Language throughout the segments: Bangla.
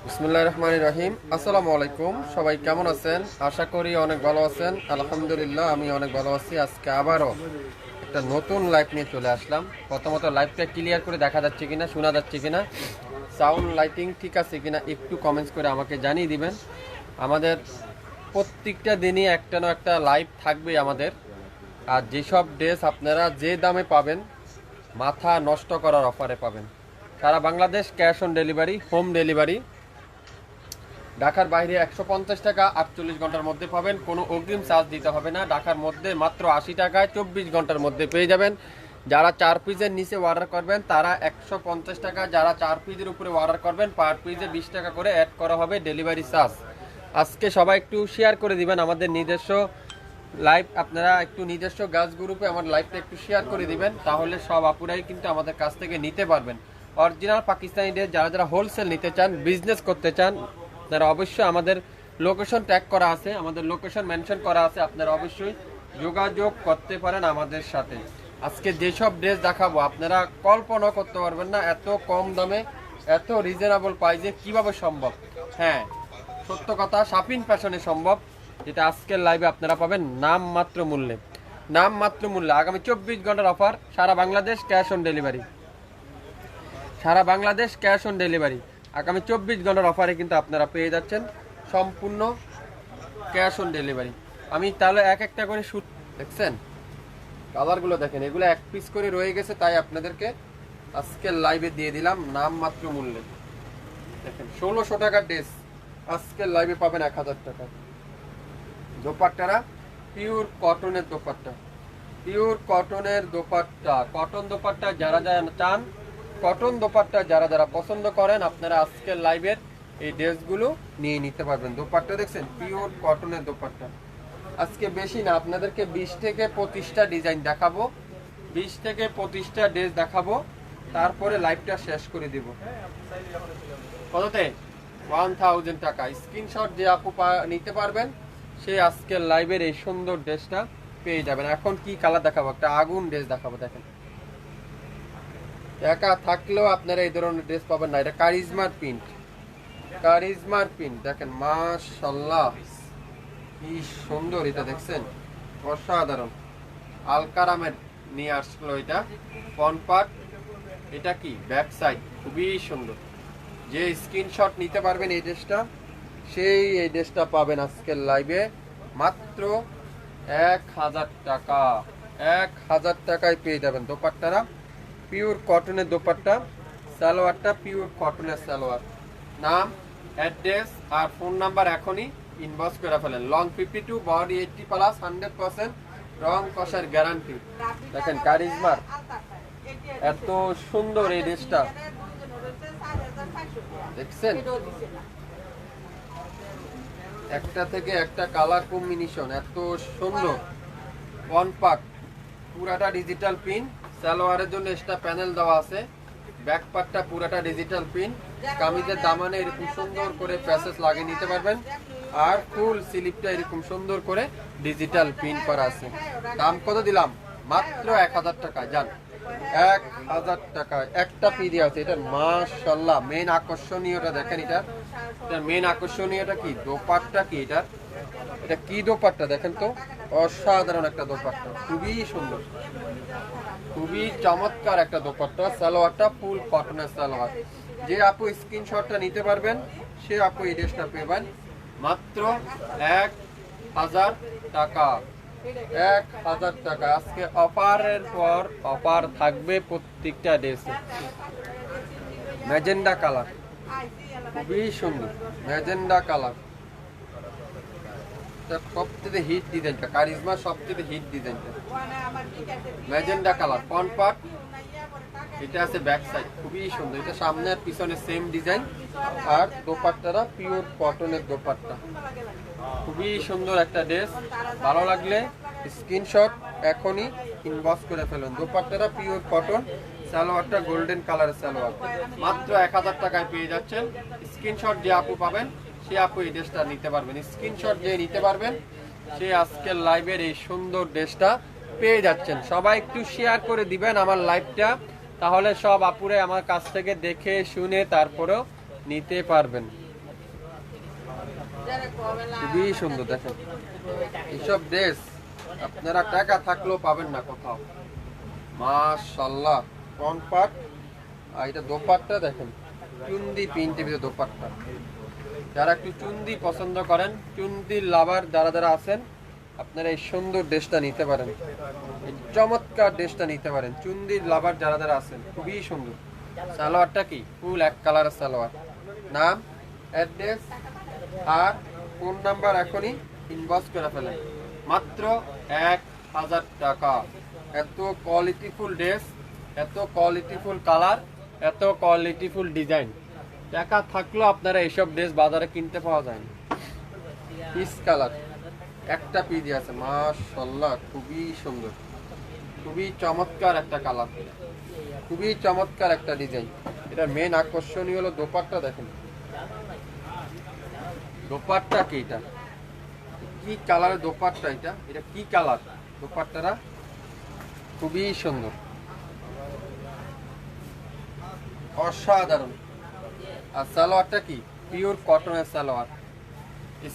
বিসমিল্লাহির রহমানির রহিম। আসসালামু আলাইকুম, সবাই কেমন আছেন? আশা করি অনেক ভালো আছেন। আলহামদুলিল্লাহ আমি অনেক ভালো আছি। আজকে আবারও একটা নতুন লাইভ নিয়ে চলে আসলাম। প্রথমত লাইভটা ক্লিয়ার করে দেখা যাচ্ছে কিনা, শোনা যাচ্ছে কিনা, সাউন্ড লাইটিং ঠিক আছে কিনা একটু কমেন্টস করে আমাকে জানিয়ে দিবেন। আমাদের প্রত্যেকটা দিনই একটা না একটা লাইভ থাকবে আমাদের। আর যেসব ড্রেস আপনারা যে দামে পাবেন, মাথা নষ্ট করার অফারে পাবেন। সারা Bangladesh cash on delivery, home delivery. ঢাকার বাইরে 150 টাকা 48 ঘন্টার মধ্যে পাবেন, কোনো অগ্রিম চার্জ দিতে হবে না। ঢাকার মধ্যে মাত্র 80 টাকায় 24 ঘন্টার মধ্যে পেয়ে যাবেন। যারা 4 পিসের নিচে অর্ডার করবেন তারা 150 টাকা, যারা 4 পিসের উপরে অর্ডার করবেন পার পিসে 20 টাকা করে অ্যাড করা হবে ডেলিভারি চার্জ। আজকে সবাই একটু শেয়ার করে দিবেন আমাদের নিজস্ব লাইভ, আপনারা একটু নিজস্ব গাছ গ্রুপে আমার লাইভটা একটু শেয়ার করে দিবেন, তাহলে সব আপুরাই কিন্তু আমাদের কাছ থেকে নিতে পারবেন। অরিজিনাল পাকিস্তানি ড্রেস যারা যারা হোলসেল নিতে চান, বিজনেস করতে চান, আপনারা অবশ্যই আমাদের লোকেশন ট্যাগ করা আছে, আমাদের লোকেশন মেনশন করা আছে, আপনারা অবশ্যই যোগাযোগ করতে পারেন আমাদের সাথে। আজকে যেসব ড্রেস দেখাবো আপনারা কল্পনা করতে পারবেন না, এত কম দামে এত রিজনেবল প্রাইসে কিভাবে সম্ভব। হ্যাঁ, সত্য কথা, শাপিন ফ্যাশনে সম্ভব, যেটা আজকের লাইভে আপনারা পাবেন নামমাত্র মূল্যে। নামমাত্র মূল্যে আগামী 24 ঘন্টার অফার, সারা বাংলাদেশ ক্যাশ অন ডেলিভারি। সারা বাংলাদেশ ক্যাশ অন ডেলিভারি আগামী 24 ঘন্টার অফারে কিন্তু আপনারা পেয়ে যাচ্ছেন সম্পূর্ণ ক্যাশ অন ডেলিভারি। আমি তাহলে এক একটা করে শুট দেখছেন, কালারগুলো দেখেন, এগুলো এক পিস করে রয়ে গেছে, তাই আপনাদেরকে আজকের লাইভে দিয়ে দিলাম নামমাত্র মূল্যে। দেখেন 1600 টাকার ড্রেস আজকের লাইভে পাবেন 1000 টাকা। দোপাট্টারা পিওর কটনের দোপাট্টা, পিওর কটনের দোপাট্টা, কটন দোপাট্টা যারা যারা চান, কটন দোপাট্টা যারা যারা পছন্দ করেন, আপনারা আজকের লাইভের এই ড্রেসগুলো নিয়ে নিতে পারবেন। দোপাট্টা দেখছেন, পিওর কটনের দোপাট্টা। আজকে বেশি না, আপনাদেরকে 20 থেকে 25টা ডিজাইন দেখাবো, 20 থেকে 25টা ড্রেস দেখাবো, তারপরে লাইভটা শেষ করে দিব। কততে? 1000 টাকা। স্ক্রিনশট যে আপু নিতে পারবেন সে আজকের লাইভের এই সুন্দর ড্রেসটা পেয়ে যাবেন। এখন কি কালার দেখাবো? একটা আগুন ড্রেস দেখাবো। দেখেন, একা থাকলেও আপনারা এই ধরনের ড্রেস পাবেন না। এটা কারিজমার প্রিন্ট, কারিজমার প্রিন্ট দেখেন, মাশাআল্লাহ কি সুন্দর। এটা দেখছেন, অসাধারণ। আলকারামের নিয়ে আসলো এটা ফ্রন্ট পার্ট, এটা কি ব্যাক সাইড, খুবই সুন্দর। যে স্ক্রিনশট নিতে পারবেন এই ড্রেসটা, সেই এই ড্রেসটা পাবেন আজকের লাইভে মাত্র 1000 টাকা। 1000 টাকায় পেয়ে যাবেন দোপাট্টারা, পিওর কটনের দোপাট্টা। সালোয়ারটা পিওর কটনের সালোয়ার। নাম, অ্যাড্রেস আর ফোন নাম্বার এখনই ইনবক্স করে ফেলেন। লং 52, বডি 80+, 100% রং কষার গ্যারান্টি। দেখেন কারিজমার এত সুন্দর এই ড্রেসটা দেখছেন, একটা থেকে একটা কালার কম্বিনেশন এত সুন্দর। ওয়ান পার্ট পুরাটা ডিজিটাল পিন, সালোয়ারের জন্য এক্সট্রা প্যানেল দেওয়া আছে। ব্যাক পার্টটা পুরাটা ডিজিটাল পিন, কামিজের দামানে এরকম সুন্দর করে প্যাসেজ লাগিয়ে নিতে পারবেন। আর ফুল স্লিপটা এরকম সুন্দর করে ডিজিটাল পিন করা আছে। দাম কত দিলাম? মাত্র 1000 টাকা। যান, 1000 টাকা একটা পিডি আছে। এটা মাশাআল্লাহ মেন আকর্ষণীয়টা দেখেন, এটার মেন আকর্ষণীয়টা কি? দোপাট্টা কি এটা? এটা কি দোপাট্টা দেখেন তো, অসাধারণ একটা দোপাট্টা, খুবই সুন্দর, খুবই চমৎকার একটা দোপাট্টা। সালোয়ারটা ফুল কটনের সালোয়ার। যে আপু স্ক্রিনশটটা নিতে পারবেন সে আপু এই ড্রেসটা পেবেন মাত্র 1000 টাকা। 1000 টাকা। আজকে অফারের পর অফার থাকবে প্রত্যেকটা ড্রেসে। ম্যাজেন্ডা কালার, খুবই সুন্দর ম্যাজেন্ডা কালার। সবচেয়ে হিট ডিজাইনটা, কারিজমা সবচেয়ে হিট ডিজাইনটা ম্যাজেন্ডা কালার। ফ্রন্ট পার্ট এটা আছে, ব্যাক সাইড খুবই সুন্দর। এটা সামনে আর পিছনে সেম ডিজাইন। আর দোপাট্টারা পিওর কটনের দোপাট্টা, খুবই সুন্দর একটা ড্রেস। ভালো লাগলে স্ক্রিনশট এখনই ইনবক্স করে ফেলুন। দোপাট্টারা পিওর কটন, সালোয়ারটা গোল্ডেন কালারের সালোয়ার। মাত্র 1000 টাকায় পেয়ে যাচ্ছেন। স্ক্রিনশট যে আপু পাবেন সে আপু এই ড্রেসটা নিতে পারবেন। স্ক্রিনশট যে নিতে পারবেন সে আজকের লাইভের এই সুন্দর ড্রেসটা পেয়ে যাচ্ছেন। সবাই একটু শেয়ার করে দিবেন আমার লাইভটা, তাহলে সব আপুরে আমার কাছ থেকে দেখে শুনে তারপরেও নিতে পারবেন। খুবই সুন্দর দেখেন। এইসব ড্রেস আপনারা টাকা থাকলেও পাবেন না কোথাও। মাশাআল্লাহ, ফ্রন্ট পার্ট আর এটা দোপাট্টা দেখেন, চুন্দি প্রিন্টের ভিতরে দোপাট্টা। যারা একটু চুন্দি পছন্দ করেন, চুন্দির লাভার যারা যারা আছেন, আপনারা এই সুন্দর ড্রেসটা নিতে পারেন, এই চমৎকার ড্রেসটা নিতে পারেন। চুন্দির লাভার যারা যারা আছেন, খুবই সুন্দর। সালোয়ারটা কি ফুল এক কালারের সালোয়ার। নাম, অ্যাড্রেস আর ফোন নাম্বার এখনই ইনবক্স করে ফেলেন, মাত্র 1000 টাকা। এত কোয়ালিটিফুল ড্রেস, এত কোয়ালিটিফুল কালার, এত কোয়ালিটিফুল ডিজাইন, টাকা থাকলেও আপনারা এইসব ড্রেস বাজারে কিনতে পাওয়া যায় না। পিস কালার একটা পিস আছে, মাশাআল্লাহ, খুবই সুন্দর, খুবই চমৎকার একটা কালার, খুবই চমৎকার একটা ডিজাইন। এটা মেন আকর্ষণীয় হলো দোপাট্টা দেখেন। দোপাট্টা কি, এটা কি কালারের দোপাট্টা, এটা কি কালার দোপাট্টাটা, খুবই সুন্দর, অসাধারণ। আর সালোয়ারটা কি পিওর কটনের সালোয়ার।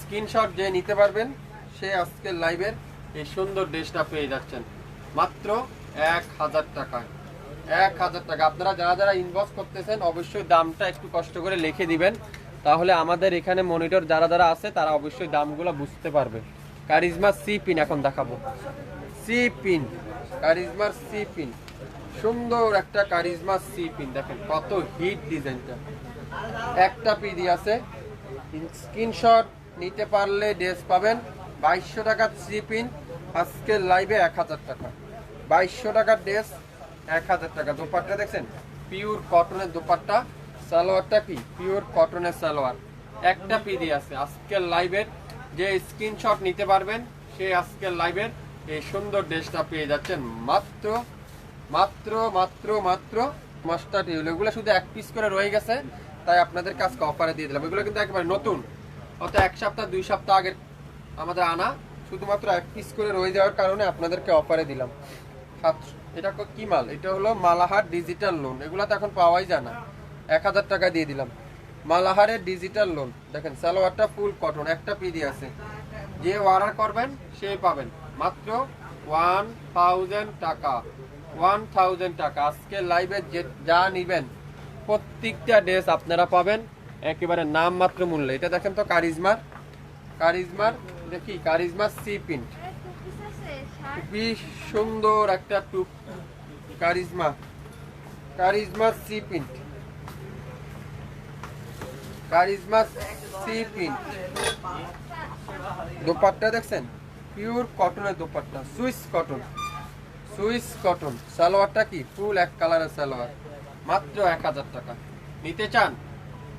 স্ক্রিনশট যে নিতে পারবেন সে আজকের লাইভের এই সুন্দর ড্রেসটা পেয়ে যাচ্ছেন মাত্র 1000 টাকায়। 1000 টাকা। আপনারা যারা যারা ইনবক্স করতেছেন অবশ্যই দামটা একটু কষ্ট করে লিখে দিবেন, তাহলে আমাদের এখানে মনিটর যারা যারা আছে তারা অবশ্যই দামগুলো বুঝতে পারবে। কারিজমা সি পিন এখন দেখাবো। সি পিন, কারিজমার সি পিন, সুন্দর একটা কারিজমা সি পিন দেখেন, কত হিট ডিজাইনটা। একটা পিডি আছে, স্ক্রিনশট নিতে পারলে ড্রেস পাবেন 2200 টাকার সি পিন। আজকের লাইভে 1000 টাকা, 2200 টাকার ড্রেস 1000 টাকা। দোপাট্টা দেখছেন, পিওর কটনের দোপাট্টা। সালোয়ারটা কি পিওর কটনের সালোয়ার। একটা পিডি আছে। আজকের লাইভের যে স্ক্রিনশট নিতে পারবেন সে আজকের লাইভের এই সুন্দর ড্রেসটা পেয়ে যাচ্ছেন মাত্র মাত্র মাত্র মাত্র মাস্টার টিউল। এগুলো শুধু এক পিস করে রয়ে গেছে, তাই আপনাদের কাছে অফারে দিয়ে দিলাম। এগুলো কিন্তু একেবারে নতুন, অত 1 সপ্তাহ 2 সপ্তাহ আগে আমাদের আনা, শুধুমাত্র এক পিস করে রয়ে যাওয়ার কারণে আপনাদেরকে অফারে দিলাম। এটা কি মাল? এটা হলো মালাহার ডিজিটাল লোন। এগুলো তো এখন পাওয়াই যায় না, 1000 টাকা দিয়ে দিলাম। মালাহারের ডিজিটাল লোন দেখেন, সালোয়ারটা ফুল কটন, একটা পিডি আছে। যে অর্ডার করবেন সেই পাবেন মাত্র 1000 টাকা। 1000 টাকা। আজকে লাইভে যে যা নিবেন প্রত্যেকটা ড্রেস আপনারা পাবেন একেবারে নাম মাত্র মূল্যে। এটা দেখেন তো কারিজমার দেখি, কারিজমার সি প্রিন্ট, খুবই সুন্দর একটা টুপ। কারিজমার C print, Karishma C print. Dupatta দেখছেন, পিওর কটনের দোপাট্টা, সুইস কটন। সালোয়ারটা কি ফুল এক কালারের সালোয়ার, মাত্র 1000 টাকা। নিতে চান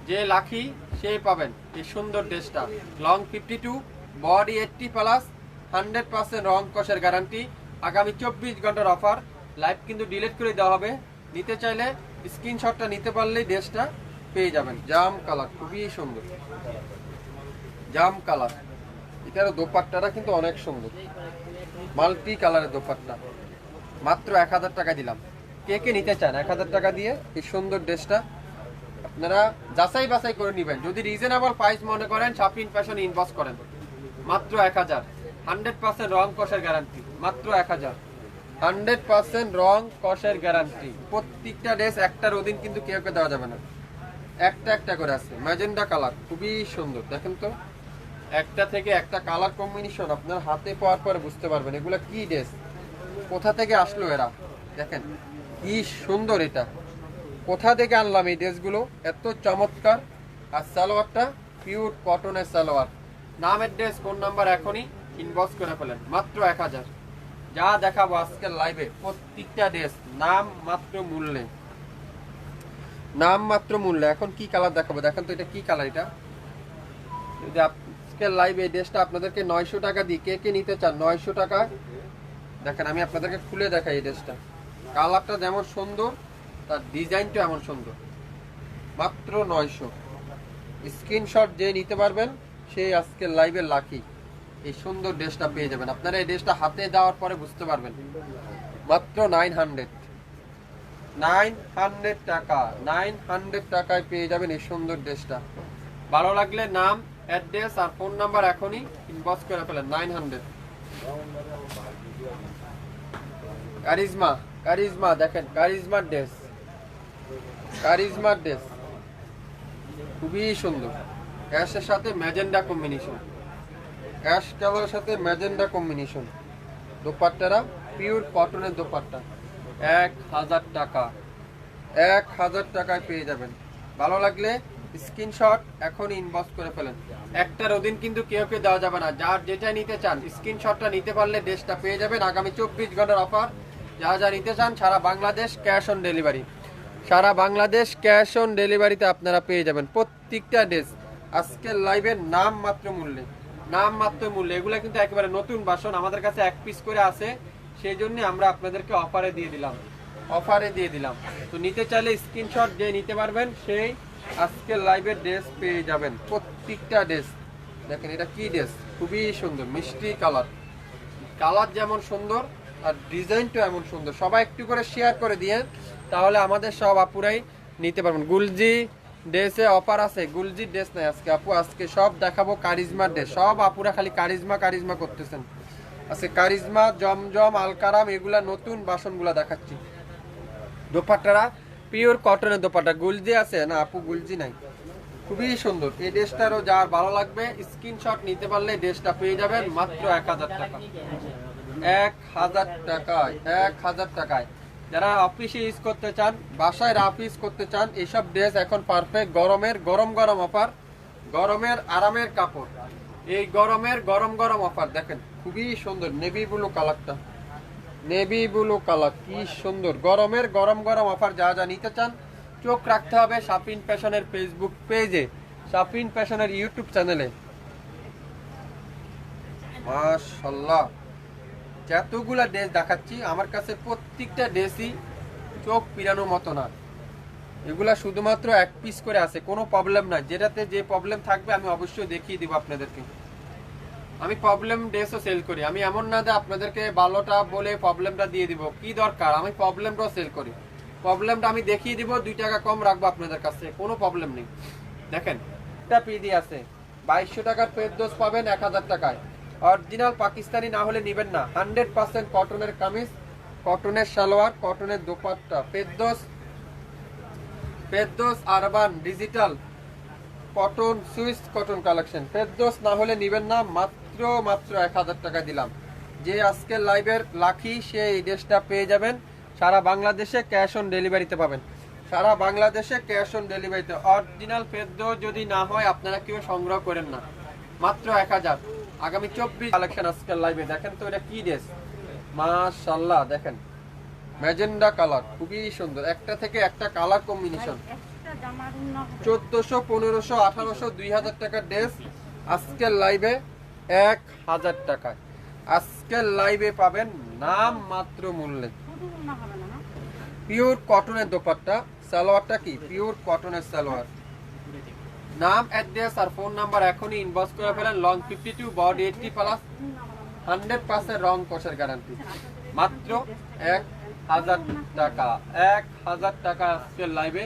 যে লাখি সেই পাবেন এই সুন্দর ড্রেসটা। লং 52, বডি 80 প্লাস, 100% রং কষের গ্যারান্টি। আগামী 24 ঘন্টার অফার। লাইভ কিন্তু ডিলিট করে দেওয়া হবে। নিতে চাইলে স্ক্রিনশটটা নিতে পারলেই ড্রেসটা পেয়ে যাবেন। জাম কালার, খুবই সুন্দর জাম কালার। এটার দোপাট্টাটা কিন্তু অনেক সুন্দর, মাল্টি কালারের দোপাট্টা। মাত্র 1000 টাকা দিলাম। কে কে নিতে চান 1000 টাকা দিয়ে এই সুন্দর ড্রেসটা? আপনারা যাচাই বাছাই করে নেবেন। যদি রিজনেবল প্রাইস মনে করেন শাপিন ফ্যাশন ইনবক্স করেন। মাত্র 1000, 100% রং কষের গ্যারান্টি। মাত্র 1000, 100% রং কষের গ্যারান্টি। প্রত্যেকটা ড্রেস একটা রদিন কিন্তু কেউ দেওয়া যাবে না, একটা একটা করে আছে। ম্যাজেন্ডা কালার, খুবই সুন্দর। দেখেন তো, একটা থেকে একটা কালার কম্বিনেশন আপনার হাতে পাওয়ার পরে বুঝতে পারবেন এগুলো কি ড্রেস, কোথা থেকে আসলো এরা। দেখেন কি সুন্দর, এটা কোথা থেকে আনলাম এই ড্রেসগুলো, এত চমৎকার। আর সালোয়ারটা পিওর কটনের সালোয়ার। নাম, অ্যাড্রেস, ফোন নাম্বার এখনই ইনবক্স করে ফেলেন। মাত্র 1000। যা দেখাবো আজকের লাইভে প্রত্যেকটা ড্রেস নাম মাত্র মূল্যে, নাম মাত্র মূল্যে। এখন কি কালার দেখাবো দেখেন তো, এটা কি কালার? এটা যদি আজকের লাইভে এই ড্রেসটা আপনাদেরকে 900 টাকা দিই, কে কে নিতে চান 900 টাকা? দেখেন আমি আপনাদেরকে খুলে দেখাই এই ড্রেসটা। কালারটা যেমন সুন্দর তার ডিজাইনটা এমন সুন্দর। মাত্র 900। স্ক্রিনশট যে নিতে পারবেন সেই আজকের লাইভের লাকি। এই সুন্দর ড্রেসটা পেয়ে যাবেন। আপনারা এই ড্রেসটা হাতে দেওয়ার পরে বুঝতে পারবেন। মাত্র 900 টাকা, 900 টাকায় পেয়ে যাবেন এই সুন্দর ড্রেসটা। ভালো লাগলে নাম, অ্যাড্রেস আর ফোন নাম্বার এখনই ইনবক্স করে ফেলেন। 900 কারিজমা, কারিজমা দেখেন, কারিজমার ড্রেস, কারিজমার ড্রেস খুবই সুন্দর। অ্যাশের সাথে ম্যাজেন্ডা কম্বিনেশন, অ্যাশ কালারের সাথে ম্যাজেন্ডা কম্বিনেশন। দোপাট্টারা পিওর কটনের দোপাট্টা, 1000 টাকা, 1000 টাকায় পেয়ে যাবেন। ভালো লাগলে স্ক্রিনশট এখন ইনবক্স করে ফেলেন। একটার অধীন কিন্তু কেউ দেওয়া যাবে না। যার যেটা নিতে চান স্ক্রিনশটটা নিতে পারলে ড্রেসটা পেয়ে যাবেন। আগামী 24 ঘন্টার অফার। যা নিতে চান সারা বাংলাদেশ ক্যাশ অন ডেলিভারি, সারা বাংলাদেশ ক্যাশ অন ডেলিভারিতে আপনারা পেয়ে যাবেন প্রত্যেকটা ড্রেস। আজকের লাইভের নাম মাত্র মূল্যে, নাম মাত্র মূল্যে। এগুলো কিন্তু একেবারে নতুন বাসন, আমাদের কাছে 1 পিস করে আছে, সেই জন্য আমরা আপনাদেরকে অফারে দিয়ে দিলাম, অফারে দিয়ে দিলাম। তো নিতে চাইলে স্ক্রিনশট যে নিতে পারবেন সেই আজকের লাইভের ড্রেস পেয়ে যাবেন প্রত্যেকটা ড্রেস। দেখেন এটা কি ড্রেস, খুবই সুন্দর মিষ্টি কালার, কালার যেমন সুন্দর আর ডিজাইনটা এমন সুন্দর। সবাই একটু করে শেয়ার করে দিয়ে, তাহলে আমাদের সব আপুরাই নিতে পারবেন। গুলজি ড্রেসে অফার আছে, গুলজি ড্রেস নাই আজকে আপু, আজকে সব দেখাবো কারিজমার ড্রেস। সব আপুরা খালি কারিজমা কারিজমা করতেছেন। আজকে কারিজমা, জমজম, আলকারাম এগুলা নতুন বাসনগুলা দেখাচ্ছি। দোপাট্টারা পিওর কটনের দোপাট্টা। গুলজি আছে না আপু? গুলজি নাই। খুবই সুন্দর এই ড্রেসটারও। যার ভালো লাগবে স্ক্রিনশট নিতে পারলে ড্রেসটা পেয়ে যাবেন মাত্র 1000 টাকা, 1000 টাকায়, 1000 টাকায়। যারা অফিসে ইউজ করতে চান, বাসায় রাফ ইউজ করতে চান, এইসব ড্রেস এখন পারফেক্ট। গরমের গরম গরম অফার, গরমের আরামের কাপড়, এই গরমের গরম গরম অফার। দেখেন খুবই সুন্দর নেভি ব্লু কালারটা, নেভি ব্লু কালার কি সুন্দর। গরমের গরম গরম অফার। যা নিতে চান চোখ রাখতে হবে শাফিন ফ্যাশনের ফেসবুক পেজে, শাফিন ফ্যাশনের ইউটিউব চ্যানেলে। মাশাআল্লাহ যতগুলা ড্রেস দেখাচ্ছি আমার কাছে প্রত্যেকটা ড্রেসই চোখ পিরানোর মতো না। এগুলা শুধুমাত্র 1 পিস করে আছে, কোনো প্রবলেম নাই। যেটাতে যে প্রবলেম থাকবে আমি অবশ্যই দেখিয়ে দিব আপনাদেরকে। আমি প্রবলেম ড্রেসও সেল করি। আমি এমন না যে আপনাদেরকে ভালোটা বলে প্রবলেমটা দিয়ে দিব, কি দরকার। আমি প্রবলেমটাও সেল করি, প্রবলেমটা আমি দেখিয়ে দিব, 2 টাকা কম রাখবো আপনাদের কাছে, কোনো প্রবলেম নেই। দেখেন একটা পিডি আছে 2200 টাকার ফেরদৌস পাবেন 1000 টাকায়। অরিজিনাল পাকিস্তানি না হলে নেবেন না। 100% কটনের কামিজ, কটনের সালোয়ার, কটনের dupatta. Ferdous, Ferdous urban digital cotton, Swiss cotton collection. Ferdous না হলে নেবেন না। মাত্র 1000 টাকা দিলাম। যে আজকের লাইভের লাকি সে এই ড্রেসটা পেয়ে যাবেন। সারা বাংলাদেশে ক্যাশ অন ডেলিভারিতে পাবেন, সারা বাংলাদেশে ক্যাশ অন ডেলিভারিতে। অরিজিনাল ফেরদৌস যদি না হয় আপনারা কেউ সংগ্রহ করেন না। মাত্র 1000। আগামী 24 কালেকশন আজকের লাইভে। দেখেন তো এটা কি ড্রেস, মাশাআল্লাহ। দেখেন ম্যাজেন্ডা কালার খুবই সুন্দর, একটা থেকে একটা কালার কম্বিনেশন। 1400, 1500, 1800, 2000 টাকার ড্রেস আজকের লাইভে 1000 টাকায়। আজকের লাইভে পাবেন নাম মাত্র মূল্যে। পিওর কটনের দোপাট্টা, সালোয়ারটা কি পিওর কটনের সালোয়ার। নাম, অ্যাড্রেস আর ফোন নাম্বার এখনই ইনবক্স করে ফেলেন। লং 52, বডি 80 প্লাস, 100% রং কষের গ্যারান্টি। মাত্র 1000 টাকা, 1000 টাকা আজকের লাইভে